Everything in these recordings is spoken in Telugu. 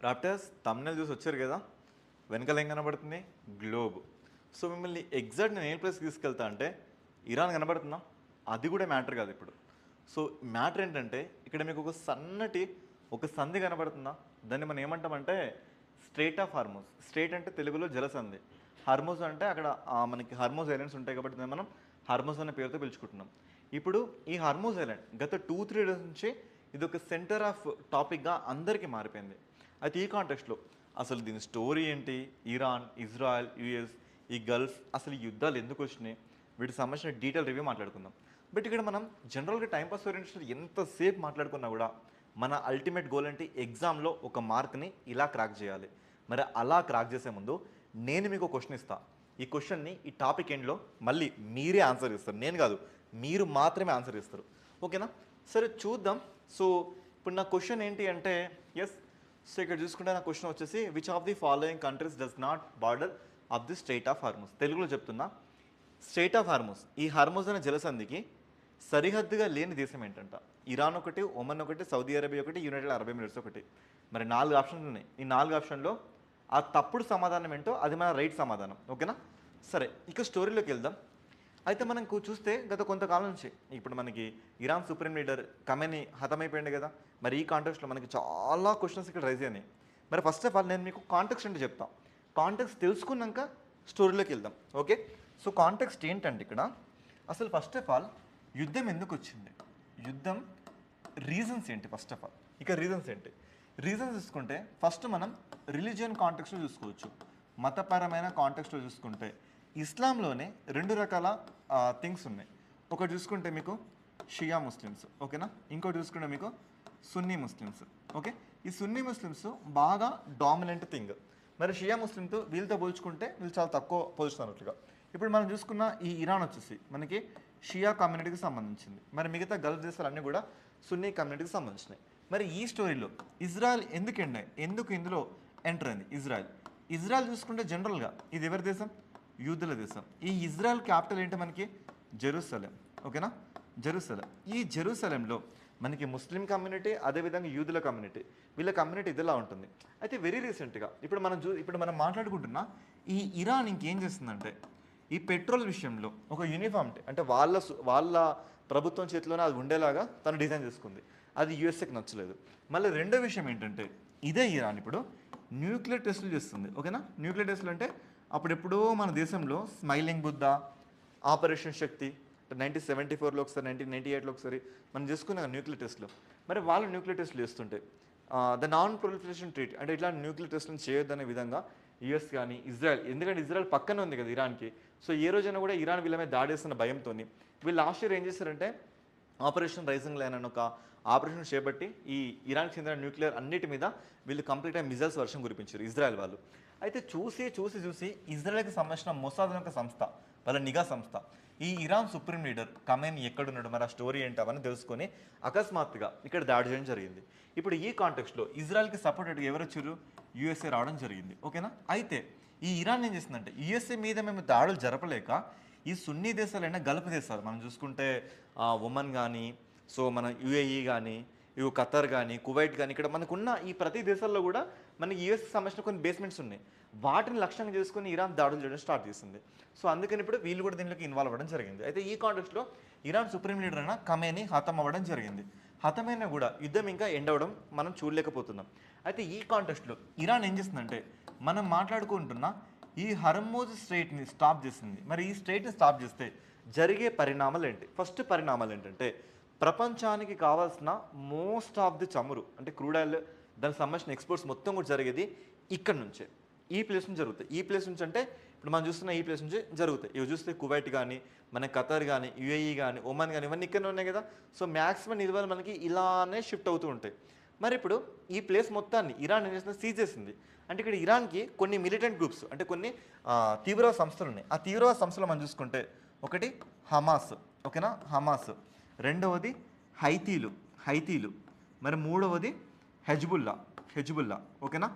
రాప్టర్స్ తమ్నెల్ చూసి వచ్చారు కదా, వెనకాల ఏం కనబడుతుంది? గ్లోబ్. సో మిమ్మల్ని ఎగ్జాక్ట్ నేను ఏ ప్లేస్కి తీసుకెళ్తా అంటే ఇరాన్ కనబడుతుందా? అది కూడా మ్యాటర్ కాదు ఇప్పుడు. సో మ్యాటర్ ఏంటంటే ఇక్కడ మీకు ఒక సన్నటి ఒక సంధి కనబడుతుందా? దాన్ని మనం ఏమంటామంటే స్ట్రేట్ ఆఫ్ హార్మోస్. స్ట్రేట్ అంటే తెలుగులో జలసంధి, హార్మోస్ అంటే అక్కడ మనకి హార్మోస్ ఐలాండ్స్ ఉంటాయి కాబట్టి దాన్ని మనం హార్మోస్ అనే పేరుతో పిలుచుకుంటున్నాం. ఇప్పుడు ఈ హార్మోస్ ఐలాండ్ గత 2-3 డేస్ నుంచి ఇది ఒక సెంటర్ ఆఫ్ టాపిక్గా అందరికీ మారిపోయింది. అయితే ఈ కాంటెక్స్ట్లో అసలు దీని స్టోరీ ఏంటి, ఇరాన్, ఇజ్రాయెల్, యుఎస్, ఈ గల్ఫ్, అసలు ఈ యుద్ధాలు ఎందుకు వచ్చినాయి, వీటికి సంబంధించిన డీటెయిల్ రివ్యూ మాట్లాడుకుందాం. బట్ ఇక్కడ మనం జనరల్గా టైంపాస్ ఓరియంటెడ్ ఎంతసేపు మాట్లాడుకున్నా కూడా మన అల్టిమేట్ గోల్ అంటే ఎగ్జామ్లో ఒక మార్క్ని ఇలా క్రాక్ చేయాలి. మరి అలా క్రాక్ చేసే ముందు నేను మీకు క్వశ్చన్ ఇస్తాను. ఈ క్వశ్చన్ని ఈ టాపిక్ ఎండ్లో మళ్ళీ మీరే ఆన్సర్ ఇస్తారు, నేను కాదు, మీరు మాత్రమే ఆన్సర్ ఇస్తారు. ఓకేనా? సరే చూద్దాం. సో ఇప్పుడు నా క్వశ్చన్ ఏంటి అంటే ఎస్. సో ఇక్కడ చూసుకుంటే నా క్వశ్చన్ వచ్చేసి which of the following countries does not border of the strait of Hormuz. తెలుగులో చెప్తున్నా, స్ట్రెయిట్ ఆఫ్ హార్మోస్, ఈ హార్మోస్ అనే జలసంధికి సరిహద్దుగా లేని దేశం ఏంటంట? ఇరాన్ ఒకటి, ఒమన్ ఒకటి, సౌదీ అరేబియా ఒకటి, యునైటెడ్ అరబ్ ఎమిరేట్స్ ఒకటి. మరి 4 ఆప్షన్లు ఉన్నాయి. ఈ 4 ఆప్షన్లో ఆ తప్పుడు సమాధానం ఏంటో అది మన రైట్ సమాధానం. ఓకేనా? సరే ఇక స్టోరీలోకి వెళ్దాం. అయితే మనకు చూస్తే గత కొంతకాలం నుంచి ఇప్పుడు మనకి ఇరాన్ సుప్రీం లీడర్ ఖమేనీ హతమైపోయింది కదా. మరి ఈ కాంటెక్స్ట్లో మనకి చాలా క్వశ్చన్స్ ఇక్కడ రైజ్ అయినాయి. మరి ఫస్ట్ ఆఫ్ ఆల్ నేను మీకు కాంటెక్స్ట్ అంటే చెప్తాను. కాంటెక్స్ట్ తెలుసుకున్నాక స్టోరీలోకి వెళ్దాం. ఓకే? సో కాంటెక్స్ట్ ఏంటంటే ఇక్కడ అసలు ఫస్ట్ ఆఫ్ ఆల్ యుద్ధం ఎందుకు వచ్చింది, యుద్ధం రీజన్స్ ఏంటి, ఫస్ట్ ఆఫ్ ఆల్ ఇక రీజన్స్ ఏంటి. రీజన్స్ చూసుకుంటే ఫస్ట్ మనం రిలీజియన్ కాంటెక్స్ట్లో చూసుకోవచ్చు. మతపరమైన కాంటెక్స్ట్లో చూసుకుంటే ఇస్లాంలోనే 2 రకాల థింగ్స్ ఉన్నాయి. ఒకటి చూసుకుంటే మీకు షియా ముస్లిమ్స్, ఓకేనా, ఇంకోటి చూసుకుంటే మీకు సున్నీ ముస్లిమ్స్. ఓకే, ఈ సున్నీ ముస్లిమ్స్ బాగా డామినెంట్ థింగ్. మరి షియా ముస్లింతో వీళ్ళతో పోల్చుకుంటే వీళ్ళు చాలా తక్కువ పొజిషన్ అన్నట్లుగా. ఇప్పుడు మనం చూసుకున్న ఈ ఇరాన్ వచ్చేసి మనకి షియా కమ్యూనిటీకి సంబంధించింది. మరి మిగతా గల్ఫ్ దేశాలన్నీ కూడా సున్నీ కమ్యూనిటీకి సంబంధించినాయి. మరి ఈ స్టోరీలో ఇజ్రాయెల్ ఎందుకు ఇందులో ఎంటర్ అయింది? ఇజ్రాయెల్ చూసుకుంటే జనరల్గా ఇది ఎవరి దేశం? యూదుల దేశం. ఈ ఇజ్రాయెల్ క్యాపిటల్ ఏంటి మనకి? జెరూసలేం. ఓకేనా? జెరూసలేం. ఈ జెరూసలేంలో మనకి ముస్లిం కమ్యూనిటీ, అదేవిధంగా యూదుల కమ్యూనిటీ, వీళ్ళ కమ్యూనిటీ ఇదిలా ఉంటుంది. అయితే వెరీ రీసెంట్గా ఇప్పుడు మనం మాట్లాడుకుంటున్న ఈ ఇరాన్ ఇంకేం చేస్తుందంటే ఈ పెట్రోల్ విషయంలో ఒక యూనిఫామిటీ అంటే వాళ్ళ ప్రభుత్వం చేతిలోనే అది ఉండేలాగా తను డిజైన్ చేసుకుంది. అది యూఎస్ఏకి నచ్చలేదు. మళ్ళీ రెండో విషయం ఏంటంటే ఇదే ఇరాన్ ఇప్పుడు న్యూక్లియర్ టెస్టులు చేస్తుంది. ఓకేనా? న్యూక్లియర్ టెస్టులు అంటే అప్పుడెప్పుడో మన దేశంలో స్మైలింగ్ బుద్ధ, ఆపరేషన్ శక్తి 1974లో ఒకసారి, 1998లో ఒకసారి మనం చేసుకున్న న్యూక్లియర్ టెస్టులు. మరి వాళ్ళు న్యూక్లియర్ టెస్టులు చేస్తుంటే ద నాన్ ప్రొలిఫరేషన్ ట్రీట్ అంటే ఇట్లా న్యూక్లియర్ టెస్టులను చేయొద్దనే విధంగా యుఎస్ కానీ ఇజ్రాయెల్, ఎందుకంటే ఇజ్రాయెల్ పక్కనే ఉంది కదా ఇరాన్కి. సో ఏ రోజైనా కూడా ఇరాన్ వీళ్ళ మీద దాడి చేస్తున్న భయంతో వీళ్ళు లాస్ట్ ఇయర్ ఏం చేశారంటే ఆపరేషన్ రైజింగ్ లైన్ అని ఒక ఆపరేషన్ చేపట్టి ఈ ఇరాన్కి చెందిన న్యూక్లియర్ అన్నిటి మీద వీళ్ళు కంప్లీట్గా మిజైల్స్ వర్షం కురిపించారు ఇజ్రాయెల్ వాళ్ళు. అయితే చూసి ఇజ్రాయెల్కి సంబంధించిన మొసాద్ అనే ఒక సంస్థ, వాళ్ళ నిఘా సంస్థ, ఈ ఇరాన్ సుప్రీం లీడర్ ఖమేనీ ఎక్కడున్నాడు, మరి ఆ స్టోరీ ఏంటి అవన్నీ తెలుసుకొని అకస్మాత్తుగా ఇక్కడ దాడి చేయడం జరిగింది. ఇప్పుడు ఈ కాంటెక్స్ట్లో ఇజ్రాయెల్కి సపోర్టెడ్గా ఎవరు వచ్చారు? యూఎస్ఏ రావడం జరిగింది. ఓకేనా? అయితే ఈ ఇరాన్ ఏం చేసిందంటే యూఎస్ఏ మీద మేము దాడులు జరపలేక ఈ సున్నీ దేశాలైనా గల్ఫ్ దేశాలు మనం చూసుకుంటే ఒమన్ కానీ, సో మన యుఏఈ కానీ, ఇవి ఖతర్ కానీ, కువైట్ కానీ, ఇక్కడ మనకున్న ఈ ప్రతి దేశాల్లో కూడా మనకి యూఎస్కి సంబంధించిన కొన్ని బేస్మెంట్స్ ఉన్నాయి. వాటిని లక్ష్యంగా చేసుకుని ఇరాన్ దాడులు చేయడం స్టార్ట్ చేసింది. సో అందుకని ఇప్పుడు వీళ్ళు కూడా దీంట్లోకి ఇన్వాల్వ్ అవ్వడం జరిగింది. అయితే ఈ కాంటెక్స్ట్లో ఇరాన్ సుప్రీం లీడర్ అయిన ఖమేనీ హతం అవ్వడం జరిగింది. హతమైనా కూడా యుద్ధం ఇంకా ఎండ్ అవ్వడం మనం చూడలేకపోతున్నాం. అయితే ఈ కాంటెక్స్ట్లో ఇరాన్ ఏం చేస్తుందంటే మనం మాట్లాడుకుంటున్న ఈ హర్మోజ్ స్ట్రైట్ని స్టాప్ చేసింది. మరి ఈ స్ట్రైట్ని స్టాప్ చేస్తే జరిగే పరిణామాలు ఏంటి? ఫస్ట్ పరిణామాలు ఏంటంటే ప్రపంచానికి కావాల్సిన మోస్ట్ ఆఫ్ ది చమురు అంటే క్రూడ్ ఆయిల్, దానికి సంబంధించిన ఎక్స్పోర్ట్స్ మొత్తం కూడా జరిగేది ఇక్కడ నుంచే, ఈ ప్లేస్ నుంచి జరుగుతాయి. ఈ ప్లేస్ నుంచి అంటే ఇప్పుడు మనం చూస్తున్న ఈ ప్లేస్ నుంచి జరుగుతాయి. ఇవి చూస్తే కువైట్ కానీ, మన ఖతర్ కానీ, యుఏఈ కానీ, ఒమన్ కానీ, ఇవన్నీ ఇక్కడనే ఉన్నాయి కదా. సో మ్యాక్సిమం ఇదివల్ల మనకి ఇలానే షిఫ్ట్ అవుతూ ఉంటాయి. మరి ఇప్పుడు ఈ ప్లేస్ మొత్తాన్ని ఇరాన్ ఏం చేసింది? సీజ్ చేసింది. అంటే ఇక్కడ ఇరాన్కి కొన్ని మిలిటెంట్ గ్రూప్స్ అంటే కొన్ని తీవ్రవాద సంస్థలు ఉన్నాయి. ఆ తీవ్రవాద సంస్థలు మనం చూసుకుంటే ఒకటి హమాస్, ఓకేనా, హమాస్. రెండవది హైతీలు. మరి మూడవది హెజ్బుల్లా, ఓకేనా.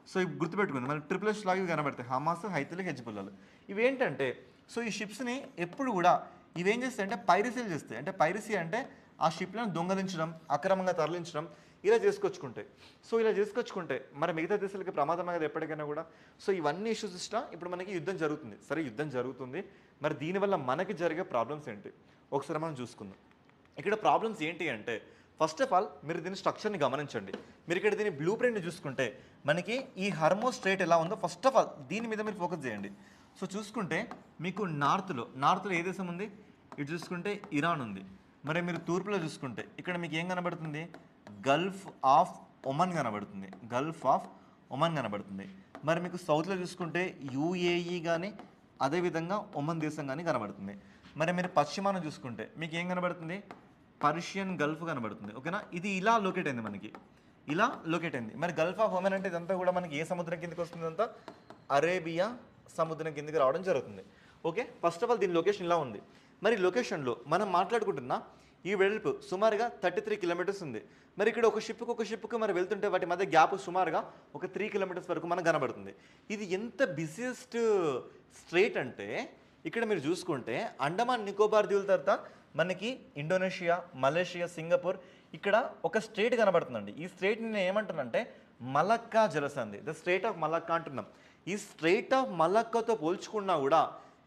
సో ఇవి గుర్తుపెట్టుకుంది, మన ట్రిపుల్ లాగా కనబడతాయి హమాస్, హైతీలు, హెజ్బుల్లాలు. ఇవేంటంటే సో ఈ షిప్స్ని ఎప్పుడు కూడా ఇవేం చేస్తాయి అంటే పైరసీలు చేస్తాయి. అంటే పైరసీ అంటే ఆ షిప్లను దొంగలించడం, అక్రమంగా తరలించడం, ఇలా చేసుకొచ్చుకుంటే. సో ఇలా చేసుకొచ్చుకుంటే మరి మిగతా దేశాలకి ప్రమాదమే కదా ఎప్పటికైనా కూడా. సో ఇవన్నీ ఇష్యూస్ ఇష్టం ఇప్పుడు మనకి యుద్ధం జరుగుతుంది. సరే యుద్ధం జరుగుతుంది, మరి దీనివల్ల మనకి జరిగే ప్రాబ్లమ్స్ ఏంటి ఒకసారి మనం చూసుకుందాం. ఇక్కడ ప్రాబ్లమ్స్ ఏంటి అంటే ఫస్ట్ ఆఫ్ ఆల్ మీరు దీని స్ట్రక్చర్ని గమనించండి. మీరు ఇక్కడ దీని బ్లూ ప్రింట్ని చూసుకుంటే మనకి ఈ హర్మోస్ స్ట్రైట్ ఎలా ఉందో ఫస్ట్ ఆఫ్ ఆల్ దీని మీద మీరు ఫోకస్ చేయండి. సో చూసుకుంటే మీకు నార్త్లో ఏ దేశం ఉంది, ఇటు చూసుకుంటే ఇరాన్ ఉంది. మరి మీరు తూర్పులో చూసుకుంటే ఇక్కడ మీకు ఏం కనబడుతుంది, గల్ఫ్ ఆఫ్ ఒమన్ కనబడుతుంది, గల్ఫ్ ఆఫ్ ఒమన్ కనబడుతుంది. మరి మీకు సౌత్లో చూసుకుంటే యూఏఈ కానీ అదేవిధంగా ఒమన్ దేశం కానీ కనబడుతుంది. మరి మీరు పశ్చిమాన చూసుకుంటే మీకు ఏం కనబడుతుంది, పర్షియన్ గల్ఫ్ కనబడుతుంది. ఓకేనా, ఇది ఇలా లొకేట్ అయింది, మనకి ఇలా లొకేట్ అయింది. మరి గల్ఫ్ ఆఫ్ ఒమన్ అంటే ఇదంతా కూడా మనకి ఏ సముద్రం కిందకి వస్తుంది, అంతా అరేబియా సముద్రం కిందకి రావడం జరుగుతుంది. ఓకే, ఫస్ట్ ఆఫ్ ఆల్ దీని లొకేషన్ ఇలా ఉంది. మరి లొకేషన్లో మనం మాట్లాడుకుంటున్న ఈ వెడల్పు సుమారుగా 33 కిలోమీటర్స్ ఉంది. మరి ఇక్కడ ఒక షిప్కి మరి వెళ్తుంటే వాటి మధ్య గ్యాప్ సుమారుగా ఒక 3 కిలోమీటర్స్ వరకు మనకు కనబడుతుంది. ఇది ఎంత బిజియెస్ట్ స్ట్రేట్ అంటే ఇక్కడ మీరు చూసుకుంటే అండమాన్ నికోబార్ దీవుల తర్వాత మనకి ఇండోనేషియా, మలేషియా, సింగపూర్ ఇక్కడ ఒక స్ట్రేట్ కనబడుతుందండి. ఈ స్ట్రేట్ నేను ఏమంటానంటే మలక్కా జలసంధి, ద స్ట్రేట్ ఆఫ్ మలక్కా అంటున్నాం. ఈ స్ట్రేట్ ఆఫ్ మలక్కాతో పోల్చుకున్నా కూడా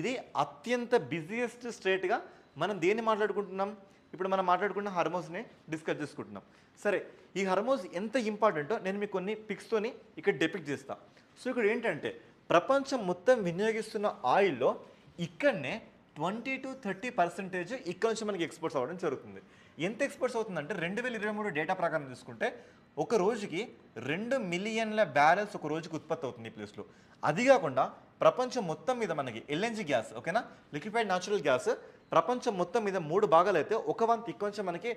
ఇది అత్యంత బిజియెస్ట్ స్ట్రేట్గా మనం దేన్ని మాట్లాడుకుంటున్నాం, ఇప్పుడు మనం మాట్లాడుకున్న హర్మోస్ని డిస్కస్ చేసుకుంటున్నాం. సరే, ఈ హర్మోస్ ఎంత ఇంపార్టెంటో నేను మీకు కొన్ని పిక్స్తోని ఇక్కడ డెపిక్ట్ చేస్తాను. సో ఇక్కడ ఏంటంటే ప్రపంచం మొత్తం వినియోగిస్తున్న ఆయిల్లో ఇక్కడనే 20 to 30% ఇక్కడ నుంచి మనకి ఎక్స్పోర్ట్స్ అవ్వడం జరుగుతుంది. ఎంత ఎక్స్పోర్ట్స్ అవుతుందంటే 2023 డేటా ప్రకారం చూసుకుంటే ఒక రోజుకి 2 మిలియన్ల బ్యారెల్స్ ఒక రోజుకి ఉత్పత్తి అవుతుంది ఈ ప్లేస్లో. అది కాకుండా ప్రపంచం మొత్తం మీద మనకి ఎల్ఎన్జీ గ్యాస్, ఓకేనా, లిక్విఫైడ్ న్యాచురల్ గ్యాస్ ప్రపంచం మొత్తం మీద 3 భాగాలు అయితే ఒక వంతు ఇక్కడ నుంచి మనకి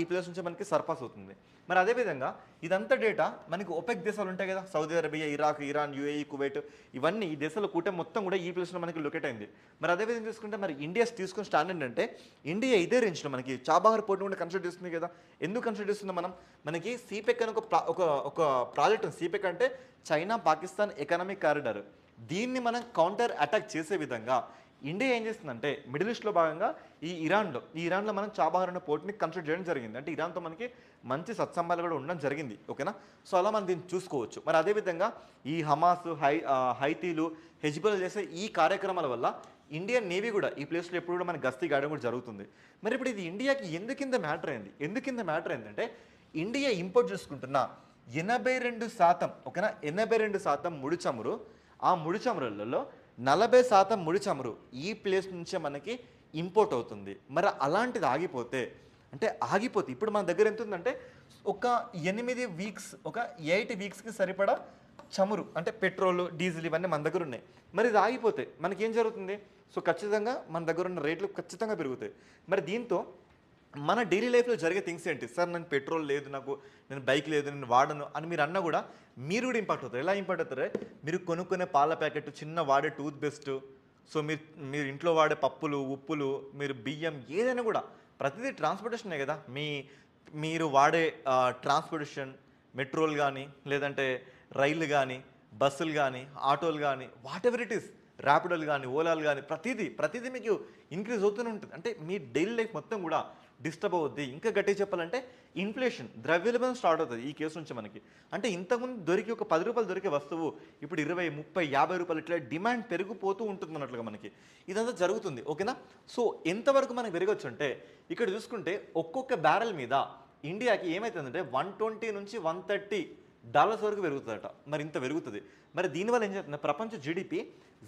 ఈ ప్లేస్ నుంచి మనకి సర్పాస్ అవుతుంది. మరి అదేవిధంగా ఇదంతా డేటా మనకి ఒపెక్ దేశాలు ఉంటాయి కదా, Saudi Arabia, Iraq, Iran, UAE, Kuwait, ఇవన్నీ ఈ దేశాల కూటమి మొత్తం కూడా ఈ ప్లేస్లో మనకి లొకేట్ అయింది. మరి అదేవిధంగా చూసుకుంటే మరి ఇండియా తీసుకున్న స్టాండర్డ్ అంటే ఇండియా ఇదే రేంజ్లో మనకి చాబహార్ పోర్ట్ కూడా కన్సిడర్ చేస్తుంది కదా. ఎందుకు కన్సిడర్ చేస్తున్నాం మనం, మనకి సిపెక్ అని ఒక ప్రాజెక్ట్ ఉంది. సిపెక్ అంటే చైనా పాకిస్తాన్ ఎకనామిక్ కారిడార్. దీన్ని మనం కౌంటర్ అటాక్ చేసే విధంగా ఇండియా ఏం చేస్తుందంటే మిడిల్ ఈస్ట్లో భాగంగా ఈ ఇరాన్లో మనం చాబహార్ అనే పోర్ట్ని కన్సిడర్ చేయడం జరిగింది. అంటే ఇరాన్తో మనకి మంచి సత్సంబాలు కూడా ఉండడం జరిగింది. ఓకేనా, సో అలా మనం దీన్ని చూసుకోవచ్చు. మరి అదేవిధంగా ఈ హమాస్, హైతీలు, హెజ్బుల్ చేసే ఈ కార్యక్రమాల వల్ల ఇండియన్ నేవీ కూడా ఈ ప్లేస్లో ఎప్పుడు కూడా మనకి గస్తీ గాయడం కూడా జరుగుతుంది. మరి ఇప్పుడు ఇది ఇండియాకి ఎందుకింత మ్యాటర్ అయిందంటే ఇండియా ఇంపోర్ట్ చేసుకుంటున్న 82%, ఓకేనా, 82% ముడి చమురు, ఆ ముడి చమురులలో 40% ముడి చమురు ఈ ప్లేస్ నుంచే మనకి ఇంపోర్ట్ అవుతుంది. మరి అలాంటిది ఆగిపోతే ఇప్పుడు మన దగ్గర ఎంత ఉందంటే ఒక 8 వీక్స్, ఒక 8 వీక్స్కి సరిపడా చమురు అంటే పెట్రోల్, డీజిల్ ఇవన్నీ మన దగ్గర ఉన్నాయి. మరి ఇది ఆగిపోతే మనకేం జరుగుతుంది, సో ఖచ్చితంగా మన దగ్గర ఉన్న రేట్లు ఖచ్చితంగా పెరుగుతాయి. మరి దీంతో మన డైలీ లైఫ్లో జరిగే థింగ్స్ ఏంటి, సార్ నేను పెట్రోల్ లేదు, నేను బైక్ లేదు, నేను వాడను అని మీరు అన్నా కూడా మీరు కూడా ఇంపాక్ట్ అవుతారు. ఎలా ఇంపాక్ట్ అవుతారు, మీరు కొనుక్కునే పాల ప్యాకెట్, చిన్న వాడే టూత్ పేస్ట్, సో మీరు ఇంట్లో వాడే పప్పులు, ఉప్పులు, మీరు బియ్యం, ఏదైనా కూడా ప్రతిదీ ట్రాన్స్పోర్టేషనే కదా. మీరు వాడే ట్రాన్స్పోర్టేషన్, మెట్రోలు కానీ, లేదంటే రైళ్ళు కానీ, బస్సులు కానీ, ఆటోలు కానీ, వాట్ ఎవర్ ఇట్ ఈస్, ర్యాపిడోలు కానీ, ఓలాలు కానీ, ప్రతిదీ మీకు ఇంక్రీజ్ అవుతూనే ఉంటుంది. అంటే మీ డైలీ లైఫ్ మొత్తం కూడా డిస్టర్బ్ అవుద్ది. ఇంకా గట్టిగా చెప్పాలంటే ఇన్ఫ్లేషన్, ద్రవ్యోల్బణం స్టార్ట్ అవుతుంది ఈ కేసు నుంచి మనకి. అంటే ఇంతకుముందు దొరికి ఒక 10 రూపాయలు దొరికే వస్తువు ఇప్పుడు 20, 30, 50 రూపాయలు ఇట్లా డిమాండ్ పెరిగిపోతూ ఉంటుంది అన్నట్లుగా మనకి ఇదంతా జరుగుతుంది. ఓకేనా, సో ఎంతవరకు మనకి పెరగచ్చు అంటే ఇక్కడ చూసుకుంటే ఒక్కొక్క బ్యారెల్ మీద ఇండియాకి ఏమవుతుందంటే $120 నుంచి $130 వరకు పెరుగుతుందట. మరి ఇంత పెరుగుతుంది. మరి దీనివల్ల ఏం చేస్తుంది, ప్రపంచ జీడిపి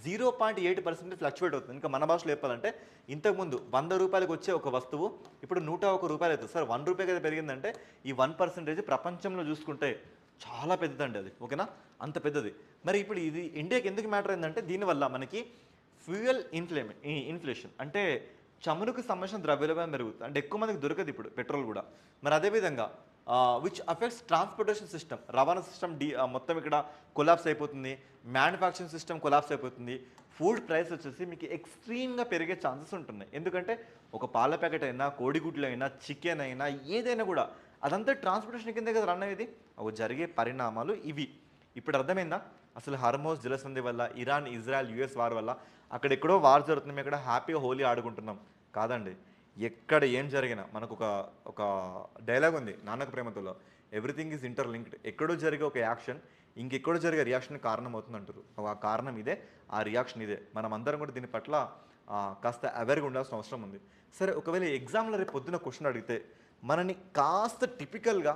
0.8% ఫ్లక్చువేట్ అవుతుంది. ఇంకా మన భాషలో చెప్పాలంటే ఇంతకుముందు 100 రూపాయలకు వచ్చే ఒక వస్తువు ఇప్పుడు 101 రూపాయలు అవుతుంది. సార్ 1 రూపాయి కదా పెరిగిందంటే ఈ 1% ప్రపంచంలో చూసుకుంటే చాలా పెద్దదండి అది. ఓకేనా, అంత పెద్దది. మరి ఇప్పుడు ఇది ఇండియాకి ఎందుకు మ్యాటర్ అయిందంటే దీనివల్ల మనకి ఫ్యూయల్ ఇన్ఫ్లేషన్ అంటే చమురుకు సంబంధించిన ద్రవ్యోల్బణం పెరుగుతుంది. అంటే ఎక్కువ మందికి దొరకదు ఇప్పుడు పెట్రోల్ కూడా. మరి అదేవిధంగా విచ్ అఫెక్ట్స్ ట్రాన్స్పోర్టేషన్ సిస్టమ్, రవాణా సిస్టమ్ మొత్తం ఇక్కడ కొలాప్స్ అయిపోతుంది, మ్యానుఫ్యాక్చరింగ్ సిస్టమ్ కొలాప్స్ అయిపోతుంది, ఫుడ్ ప్రైస్ వచ్చేసి మీకు ఎక్స్ట్రీమ్గా పెరిగే ఛాన్సెస్ ఉంటున్నాయి. ఎందుకంటే ఒక పాల ప్యాకెట్ అయినా, కోడిగుడ్లు అయినా, చికెన్ అయినా, ఏదైనా కూడా అదంతా ట్రాన్స్పోర్టేషన్ కింద కదా రన్ అయ్యేది. అవి జరిగే పరిణామాలు ఇవి. ఇప్పుడు అర్థమైందా అసలు హర్మోస్ జలసంధి వల్ల, ఇరాన్, ఇజ్రాయెల్, యుఎస్ వార్ వల్ల అక్కడెక్కడో వార్ జరుగుతుంది, మేము ఇక్కడ హ్యాపీగా హోలీ ఆడుకుంటున్నాం కాదండి. ఎక్కడ ఏం జరిగినా మనకు ఒక డైలాగ్ ఉంది నాన్నక ప్రేమతోలో, ఎవ్రీథింగ్ ఈజ్ ఇంటర్లింక్డ్. ఎక్కడో జరిగే ఒక యాక్షన్ ఇంకెక్కడో జరిగే రియాక్షన్ కారణం అవుతుంది అంటారు. ఆ కారణం ఇదే, ఆ రియాక్షన్ ఇదే. మనం అందరం కూడా దీని పట్ల కాస్త అవేర్గా ఉండాల్సిన అవసరం ఉంది. సరే, ఒకవేళ ఎగ్జామ్లో రేపు పొద్దున క్వశ్చన్ అడిగితే మనని కాస్త టిపికల్గా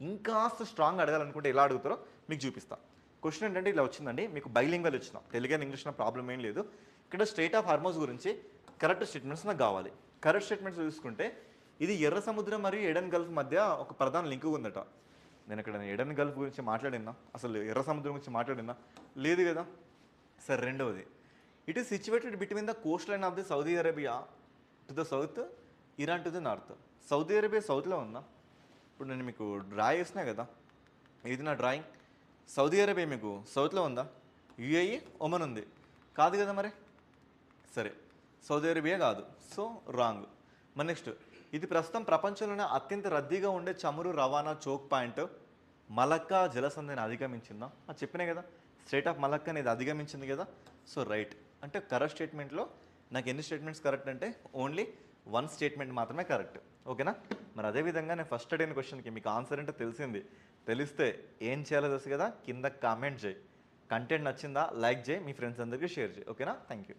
ఇంకాస్త స్ట్రాంగ్ అడగాలనుకుంటే ఎలా అడుగుతారో మీకు చూపిస్తా. క్వశ్చన్ ఏంటంటే ఇలా వచ్చిందండి, మీకు బైలింగ్వల్ వచ్చిన తెలుగు అండ్ ఇంగ్లీష్ ప్రాబ్లం ఏం లేదు. ఇక్కడ స్ట్రెయిట్ ఆఫ్ హార్మోస్ గురించి కరెక్ట్ స్టేట్మెంట్స్ నాకు కావాలి. కరెక్ట్ స్టేట్మెంట్స్ చూసుకుంటే ఇది ఎర్ర సముద్రం మరియు ఎడెన్ గల్ఫ్ మధ్య ఒక ప్రధాన లింక్ ఉందట. నేను ఇక్కడ ఎడెన్ గల్ఫ్ గురించి మాట్లాడినా, అసలు ఎర్ర సముద్రం గురించి మాట్లాడినా లేదు కదా. సరే, రెండవది, it is situated between the coast line of the Saudi Arabia to the south, Iran to the north. Saudi Arabia సౌత్లో ఉందా? ఇప్పుడు నేను మీకు డ్రా చేసినా కదా, ఇది నా డ్రాయింగ్. సౌదీ అరేబియా మీకు సౌత్లో ఉందా? యుఏఈ, ఒమన్ ఉంది కాదు కదా మరి. సరే, సౌదీ అరేబియా కాదు, సో రాంగ్. మరి నెక్స్ట్, ఇది ప్రస్తుతం ప్రపంచంలోనే అత్యంత రద్దీగా ఉండే చమురు రవాణా చోక్ పాయింట్ మలక్కా జలసంధిని అధిగమించిందా? చెప్పినా కదా, స్టేట్ ఆఫ్ మలక్కా అనేది అధిగమించింది కదా. So right. అంటే కరెక్ట్ స్టేట్మెంట్లో నాకు ఎన్ని స్టేట్మెంట్స్ కరెక్ట్ అంటే ఓన్లీ 1 స్టేట్మెంట్ మాత్రమే కరెక్ట్. ఓకేనా? మరి అదేవిధంగా నేను ఫస్ట్ అడిగిన క్వశ్చన్కి మీకు ఆన్సర్ అంటే తెలిసింది. తెలిస్తే ఏం చేయాలో తెలుసు కదా, కింద కామెంట్ చేయి. కంటెంట్ నచ్చిందా లైక్ చేయి, మీ ఫ్రెండ్స్ అందరికీ షేర్ చేయి. ఓకేనా? Thank you.